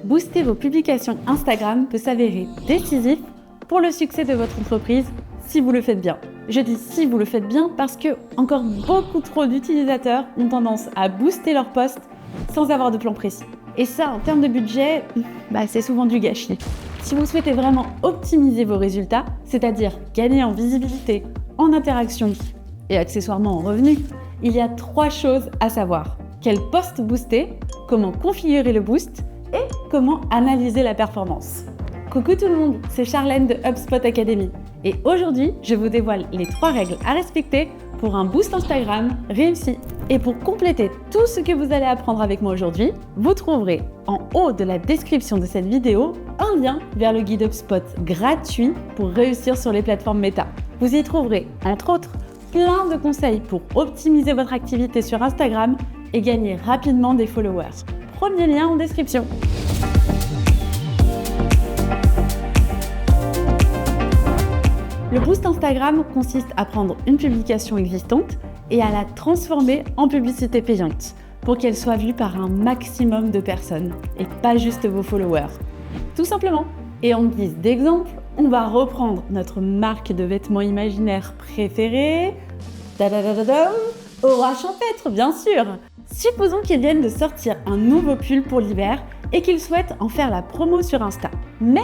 Booster vos publications Instagram peut s'avérer décisif pour le succès de votre entreprise si vous le faites bien. Je dis si vous le faites bien parce que encore beaucoup trop d'utilisateurs ont tendance à booster leurs posts sans avoir de plan précis. Et ça, en termes de budget, c'est souvent du gâchis. Si vous souhaitez vraiment optimiser vos résultats, c'est-à-dire gagner en visibilité, en interaction et accessoirement en revenus, il y a 3 choses à savoir. Quel post booster, comment configurer le boost et comment analyser la performance. Coucou tout le monde, c'est Charlène de HubSpot Academy. Et aujourd'hui, je vous dévoile les 3 règles à respecter pour un boost Instagram réussi. Et pour compléter tout ce que vous allez apprendre avec moi aujourd'hui, vous trouverez en haut de la description de cette vidéo un lien vers le guide HubSpot gratuit pour réussir sur les plateformes Meta. Vous y trouverez, entre autres, plein de conseils pour optimiser votre activité sur Instagram et gagner rapidement des followers. Premier lien en description. Le boost Instagram consiste à prendre une publication existante et à la transformer en publicité payante pour qu'elle soit vue par un maximum de personnes et pas juste vos followers. Tout simplement. Et en guise d'exemple, on va reprendre notre marque de vêtements imaginaires préférée. Aura Champêtre, bien sûr. Supposons qu'ils viennent de sortir un nouveau pull pour l'hiver et qu'ils souhaitent en faire la promo sur Insta. Mais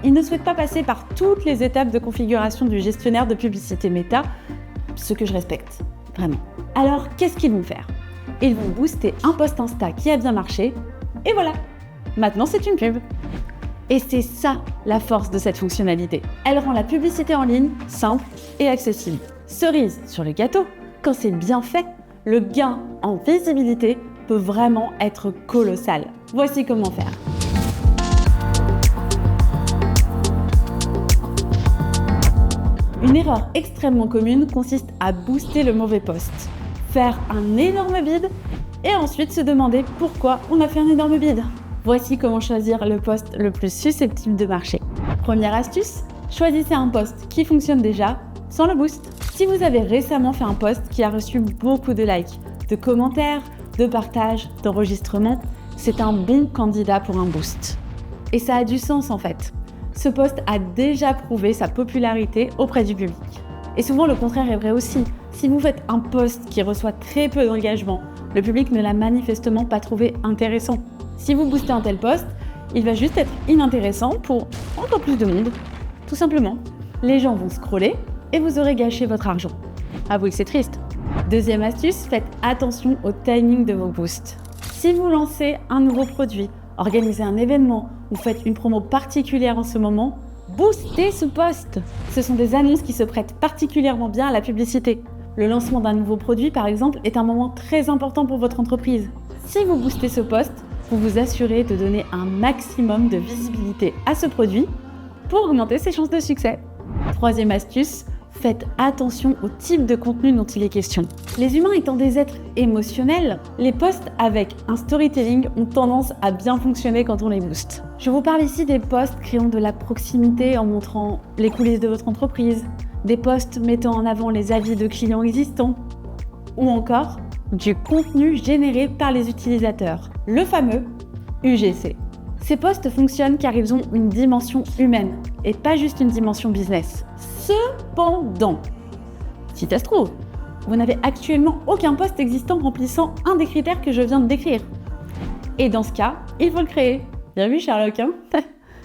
ils ne souhaitent pas passer par toutes les étapes de configuration du gestionnaire de publicité Meta, ce que je respecte, vraiment. Alors, qu'est-ce qu'ils vont faire ? Ils vont booster un post Insta qui a bien marché, et voilà, maintenant c'est une pub. Et c'est ça la force de cette fonctionnalité. Elle rend la publicité en ligne simple et accessible. Cerise sur le gâteau, quand c'est bien fait, le gain en visibilité peut vraiment être colossal. Voici comment faire. Une erreur extrêmement commune consiste à booster le mauvais post, faire un énorme bid et ensuite se demander pourquoi on a fait un énorme bid. Voici comment choisir le post le plus susceptible de marcher. Première astuce, choisissez un post qui fonctionne déjà sans le boost. Si vous avez récemment fait un post qui a reçu beaucoup de likes, de commentaires, de partages, d'enregistrements, c'est un bon candidat pour un boost. Et ça a du sens en fait. Ce post a déjà prouvé sa popularité auprès du public. Et souvent le contraire est vrai aussi. Si vous faites un post qui reçoit très peu d'engagement, le public ne l'a manifestement pas trouvé intéressant. Si vous boostez un tel post, il va juste être inintéressant pour encore plus de monde. Tout simplement, les gens vont scroller et vous aurez gâché votre argent. Avouez que c'est triste. Deuxième astuce, faites attention au timing de vos boosts. Si vous lancez un nouveau produit, organisez un événement ou faites une promo particulière en ce moment, boostez ce post. Ce sont des annonces qui se prêtent particulièrement bien à la publicité. Le lancement d'un nouveau produit, par exemple, est un moment très important pour votre entreprise. Si vous boostez ce post, vous vous assurez de donner un maximum de visibilité à ce produit pour augmenter ses chances de succès. Troisième astuce, faites attention au type de contenu dont il est question. Les humains étant des êtres émotionnels, les posts avec un storytelling ont tendance à bien fonctionner quand on les booste. Je vous parle ici des posts créant de la proximité en montrant les coulisses de votre entreprise, des posts mettant en avant les avis de clients existants, ou encore du contenu généré par les utilisateurs, le fameux UGC. Ces posts fonctionnent car ils ont une dimension humaine et pas juste une dimension business. Cependant, si ça se trouve, vous n'avez actuellement aucun post existant remplissant un des critères que je viens de décrire. Et dans ce cas, il faut le créer. Bien vu Sherlock, hein.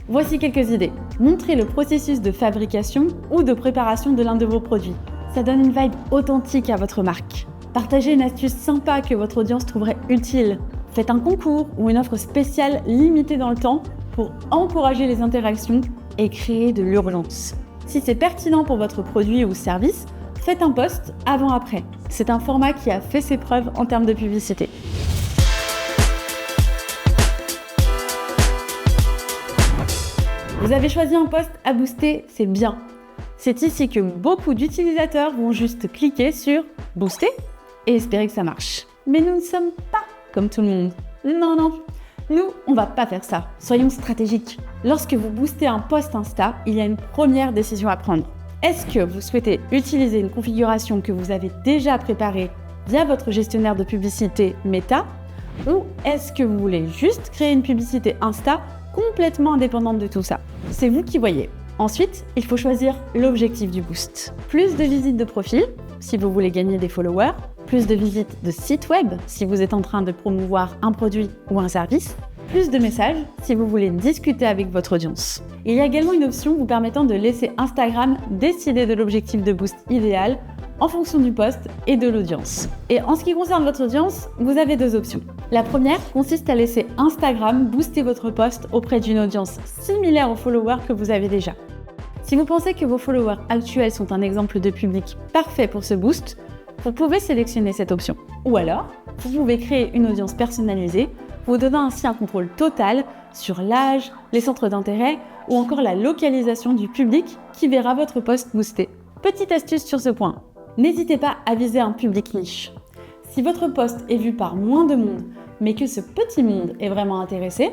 Voici quelques idées. Montrez le processus de fabrication ou de préparation de l'un de vos produits. Ça donne une vibe authentique à votre marque. Partagez une astuce sympa que votre audience trouverait utile. Faites un concours ou une offre spéciale limitée dans le temps pour encourager les interactions et créer de l'urgence. Si c'est pertinent pour votre produit ou service, faites un post avant-après. C'est un format qui a fait ses preuves en termes de publicité. Vous avez choisi un post à booster, c'est bien. C'est ici que beaucoup d'utilisateurs vont juste cliquer sur « Booster » et espérer que ça marche. Mais nous ne sommes pas comme tout le monde. Non. Nous, on va pas faire ça. Soyons stratégiques. Lorsque vous boostez un post Insta, il y a une première décision à prendre. Est-ce que vous souhaitez utiliser une configuration que vous avez déjà préparée via votre gestionnaire de publicité Meta Ou est-ce que vous voulez juste créer une publicité Insta complètement indépendante de tout ça? C'est vous qui voyez. Ensuite, il faut choisir l'objectif du boost. Plus de visites de profil, si vous voulez gagner des followers, plus de visites de site web, si vous êtes en train de promouvoir un produit ou un service, plus de messages, si vous voulez discuter avec votre audience. Il y a également une option vous permettant de laisser Instagram décider de l'objectif de boost idéal en fonction du post et de l'audience. Et en ce qui concerne votre audience, vous avez deux options. La première consiste à laisser Instagram booster votre post auprès d'une audience similaire aux followers que vous avez déjà. Si vous pensez que vos followers actuels sont un exemple de public parfait pour ce boost, vous pouvez sélectionner cette option. Ou alors, vous pouvez créer une audience personnalisée, vous donnant ainsi un contrôle total sur l'âge, les centres d'intérêt ou encore la localisation du public qui verra votre post boosté. Petite astuce sur ce point, n'hésitez pas à viser un public niche. Si votre post est vu par moins de monde, mais que ce petit monde est vraiment intéressé,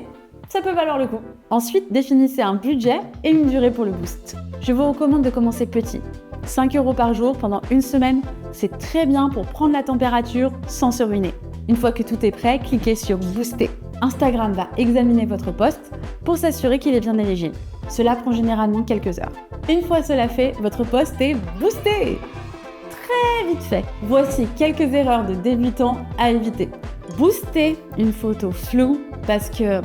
ça peut valoir le coup. Ensuite, définissez un budget et une durée pour le boost. Je vous recommande de commencer petit. 5 € par jour pendant une semaine, c'est très bien pour prendre la température sans se ruiner. Une fois que tout est prêt, cliquez sur Booster. Instagram va examiner votre post pour s'assurer qu'il est bien éligible. Cela prend généralement quelques heures. Une fois cela fait, votre post est boosté. Très vite fait. Voici quelques erreurs de débutants à éviter. Booster une photo floue parce que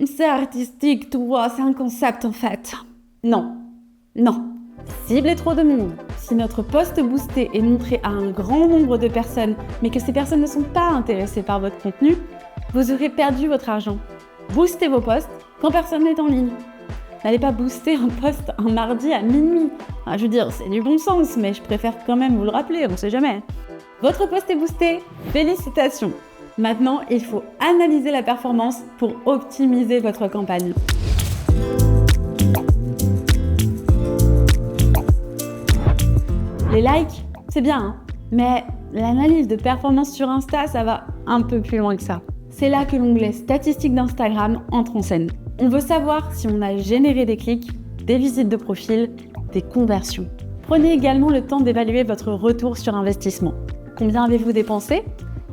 c'est artistique, tu vois, c'est un concept en fait. Non. Ciblez trop de monde. Si notre post boosté est montré à un grand nombre de personnes, mais que ces personnes ne sont pas intéressées par votre contenu, vous aurez perdu votre argent. Boostez vos posts quand personne n'est en ligne. N'allez pas booster un post un mardi à minuit. Je veux dire, c'est du bon sens, mais je préfère quand même vous le rappeler, on ne sait jamais. Votre post est boosté, félicitations. Maintenant, il faut analyser la performance pour optimiser votre campagne. Les likes, c'est bien, mais l'analyse de performance sur Insta, ça va un peu plus loin que ça. C'est là que l'onglet statistiques d'Instagram entre en scène. On veut savoir si on a généré des clics, des visites de profil, des conversions. Prenez également le temps d'évaluer votre retour sur investissement. Combien avez-vous dépensé?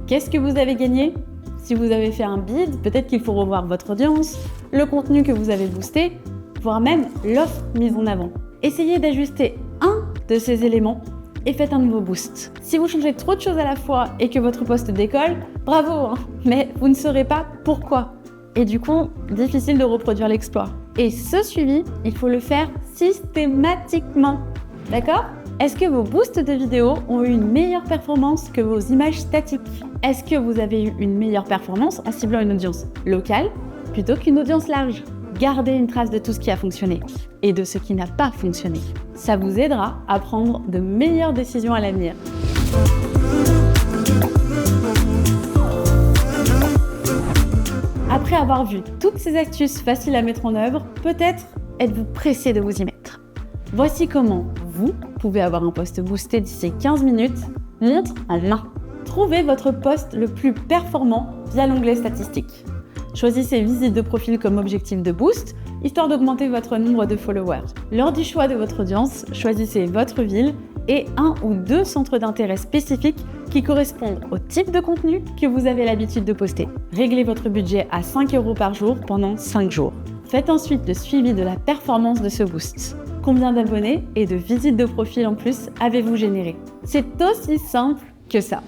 Qu'est-ce que vous avez gagné? Si vous avez fait un bid, peut-être qu'il faut revoir votre audience, le contenu que vous avez boosté, voire même l'offre mise en avant. Essayez d'ajuster un de ces éléments et faites un nouveau boost. Si vous changez trop de choses à la fois et que votre post décolle, bravo, mais vous ne saurez pas pourquoi. Et du coup, difficile de reproduire l'exploit. Et ce suivi, il faut le faire systématiquement. D'accord? Est-ce que vos boosts de vidéos ont eu une meilleure performance que vos images statiques? Est-ce que vous avez eu une meilleure performance en ciblant une audience locale plutôt qu'une audience large? Gardez une trace de tout ce qui a fonctionné et de ce qui n'a pas fonctionné. Ça vous aidera à prendre de meilleures décisions à l'avenir. Après avoir vu toutes ces astuces faciles à mettre en œuvre, peut-être êtes-vous pressé de vous y mettre. Voici comment vous pouvez avoir un post boosté d'ici 15 minutes, montre à main. Trouvez votre post le plus performant via l'onglet statistiques. Choisissez visites de profil comme objectif de boost, histoire d'augmenter votre nombre de followers. Lors du choix de votre audience, choisissez votre ville et un ou deux centres d'intérêt spécifiques qui correspondent au type de contenu que vous avez l'habitude de poster. Réglez votre budget à 5 € par jour pendant 5 jours. Faites ensuite le suivi de la performance de ce boost. Combien d'abonnés et de visites de profil en plus avez-vous généré? C'est aussi simple que ça.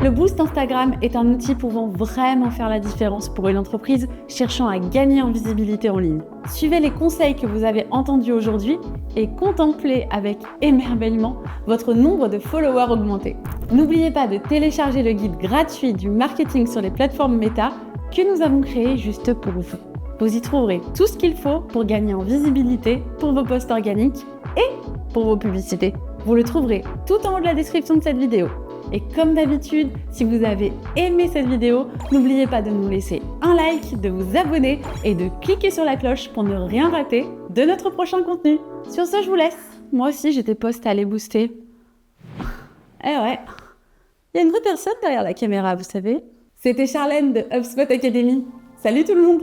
Le boost Instagram est un outil pouvant vraiment faire la différence pour une entreprise cherchant à gagner en visibilité en ligne. Suivez les conseils que vous avez entendus aujourd'hui et contemplez avec émerveillement votre nombre de followers augmenter. N'oubliez pas de télécharger le guide gratuit du marketing sur les plateformes Meta que nous avons créé juste pour vous. Vous y trouverez tout ce qu'il faut pour gagner en visibilité pour vos posts organiques et pour vos publicités. Vous le trouverez tout en haut de la description de cette vidéo. Et comme d'habitude, si vous avez aimé cette vidéo, n'oubliez pas de nous laisser un like, de vous abonner et de cliquer sur la cloche pour ne rien rater de notre prochain contenu. Sur ce, je vous laisse. Moi aussi, j'ai des posts à aller booster. Eh ouais, il y a une vraie personne derrière la caméra, vous savez. C'était Charlène de HubSpot Academy. Salut tout le monde!